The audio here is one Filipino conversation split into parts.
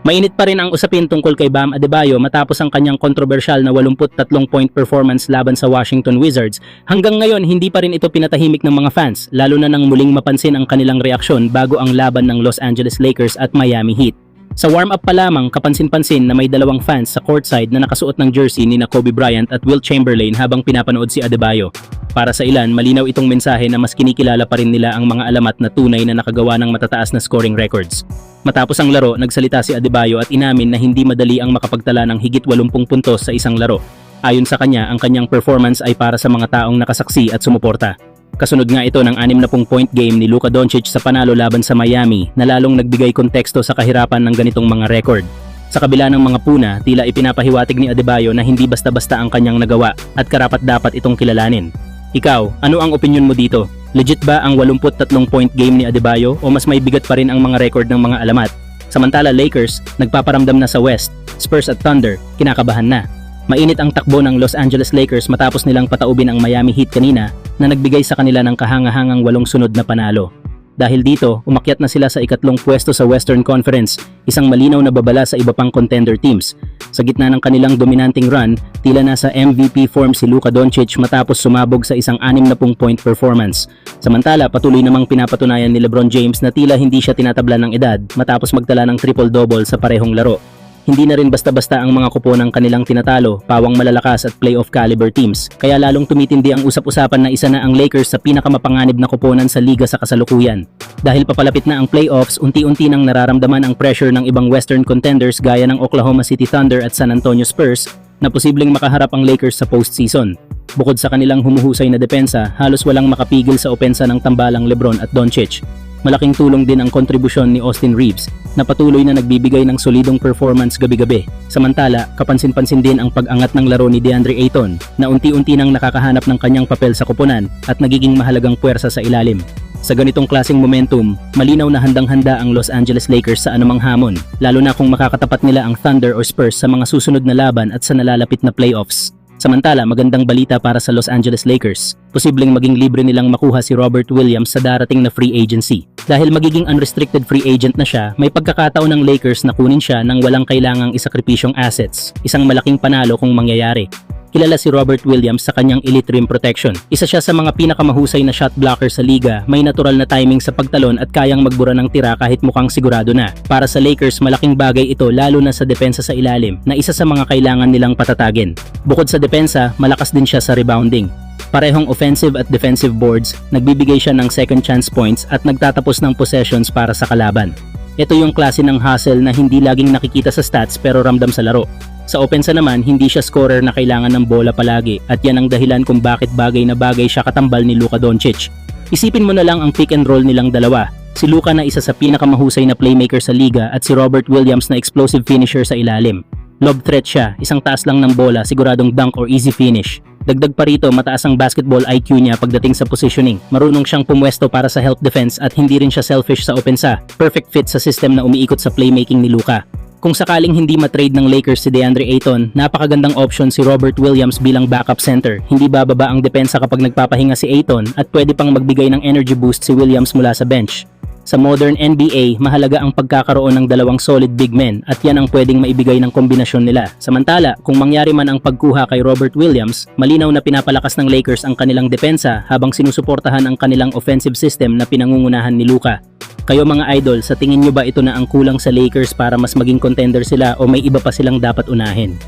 Mainit pa rin ang usapin tungkol kay Bam Adebayo matapos ang kanyang kontrobersyal na 83-point performance laban sa Washington Wizards. Hanggang ngayon, hindi pa rin ito pinatahimik ng mga fans, lalo na nang muling mapansin ang kanilang reaksyon bago ang laban ng Los Angeles Lakers at Miami Heat. Sa warm-up pa lamang, kapansin-pansin na may dalawang fans sa courtside na nakasuot ng jersey ni Kobe Bryant at Wilt Chamberlain habang pinapanood si Adebayo. Para sa ilan, malinaw itong mensahe na mas kinikilala pa rin nila ang mga alamat na tunay na nakagawa ng matataas na scoring records. Matapos ang laro, nagsalita si Adebayo at inamin na hindi madali ang makapagtala ng higit 80 puntos sa isang laro. Ayon sa kanya, ang kanyang performance ay para sa mga taong nakasaksi at sumuporta. Kasunod nga ito ng 60-point game ni Luka Doncic sa panalo laban sa Miami na lalong nagbigay konteksto sa kahirapan ng ganitong mga record. Sa kabila ng mga puna, tila ipinapahiwatig ni Adebayo na hindi basta-basta ang kanyang nagawa at karapat-dapat itong kilalanin. Ikaw, ano ang opinyon mo dito? Legit ba ang 83-point game ni Adebayo o mas may bigat pa rin ang mga record ng mga alamat? Samantala Lakers, nagpaparamdam na sa West, Spurs at Thunder, kinakabahan na. Mainit ang takbo ng Los Angeles Lakers matapos nilang pataubin ang Miami Heat kanina na nagbigay sa kanila ng kahangahangang 8 sunod na panalo. Dahil dito, umakyat na sila sa ikatlong pwesto sa Western Conference, isang malinaw na babala sa iba pang contender teams. Sa gitna ng kanilang dominanting run, tila nasa MVP form si Luka Doncic matapos sumabog sa isang 60-point performance. Samantala, patuloy namang pinapatunayan ni LeBron James na tila hindi siya tinatabla ng edad matapos magtala ng triple-double sa parehong laro. Hindi na rin basta-basta ang mga kupo ng kanilang tinatalo, pawang malalakas at playoff caliber teams. Kaya lalong tumitindi ang usap-usapan na isa na ang Lakers sa pinakamapanganib na kuponan sa liga sa kasalukuyan. Dahil papalapit na ang playoffs, unti-unti nang nararamdaman ang pressure ng ibang Western contenders gaya ng Oklahoma City Thunder at San Antonio Spurs na posibleng makaharap ang Lakers sa postseason. Bukod sa kanilang humuhusay na depensa, halos walang makapigil sa opensa ng tambalang LeBron at Doncic. Malaking tulong din ang kontribusyon ni Austin Reeves na patuloy na nagbibigay ng solidong performance gabi-gabi. Samantala, kapansin-pansin din ang pag-angat ng laro ni DeAndre Ayton na unti-unti nang nakakahanap ng kanyang papel sa koponan at nagiging mahalagang puwersa sa ilalim. Sa ganitong klaseng momentum, malinaw na handang-handa ang Los Angeles Lakers sa anumang hamon, lalo na kung makakatapat nila ang Thunder o Spurs sa mga susunod na laban at sa nalalapit na playoffs. Samantala, magandang balita para sa Los Angeles Lakers. Posibleng maging libre nilang makuha si Robert Williams sa darating na free agency. Dahil magiging unrestricted free agent na siya, may pagkakataon ng Lakers na kunin siya nang walang kailangang isakripisyong assets. Isang malaking panalo kung mangyayari. Kilala si Robert Williams sa kanyang elite rim protection. Isa siya sa mga pinakamahusay na shot blocker sa liga, may natural na timing sa pagtalon at kayang magbura ng tira kahit mukhang sigurado na. Para sa Lakers, malaking bagay ito lalo na sa depensa sa ilalim na isa sa mga kailangan nilang patatagin. Bukod sa depensa, malakas din siya sa rebounding. Parehong offensive at defensive boards, nagbibigay siya ng second chance points at nagtatapos ng possessions para sa kalaban. Ito yung klase ng hustle na hindi laging nakikita sa stats pero ramdam sa laro. Sa opensa naman, hindi siya scorer na kailangan ng bola palagi at yan ang dahilan kung bakit bagay na bagay siya katambal ni Luka Doncic. Isipin mo na lang ang pick and roll nilang dalawa. Si Luka na isa sa pinakamahusay na playmaker sa liga at si Robert Williams na explosive finisher sa ilalim. Lob threat siya, isang taas lang ng bola, siguradong dunk or easy finish. Dagdag pa rito, mataas ang basketball IQ niya pagdating sa positioning. Marunong siyang pumwesto para sa help defense at hindi rin siya selfish sa opensa. Perfect fit sa system na umiikot sa playmaking ni Luka. Kung sakaling hindi matrade ng Lakers si DeAndre Ayton, napakagandang option si Robert Williams bilang backup center. Hindi bababa ang depensa kapag nagpapahinga si Ayton at pwede pang magbigay ng energy boost si Williams mula sa bench. Sa modern NBA, mahalaga ang pagkakaroon ng dalawang solid big men at yan ang pwedeng maibigay ng kombinasyon nila. Samantala, kung mangyari man ang pagkuha kay Robert Williams, malinaw na pinapalakas ng Lakers ang kanilang depensa habang sinusuportahan ang kanilang offensive system na pinangungunahan ni Luka. Kayo mga idol, sa tingin nyo ba ito na ang kulang sa Lakers para mas maging contender sila o may iba pa silang dapat unahin?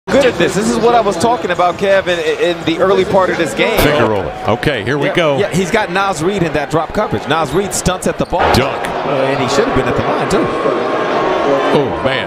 Good at this. This is what I was talking about, Kev, in the early part of this game. Finger roller. Okay, here we go. Yeah, he's got Naz Reid in that drop coverage. Naz Reid stunts at the ball. Dunk. And he should have been at the line, too. Oh, man.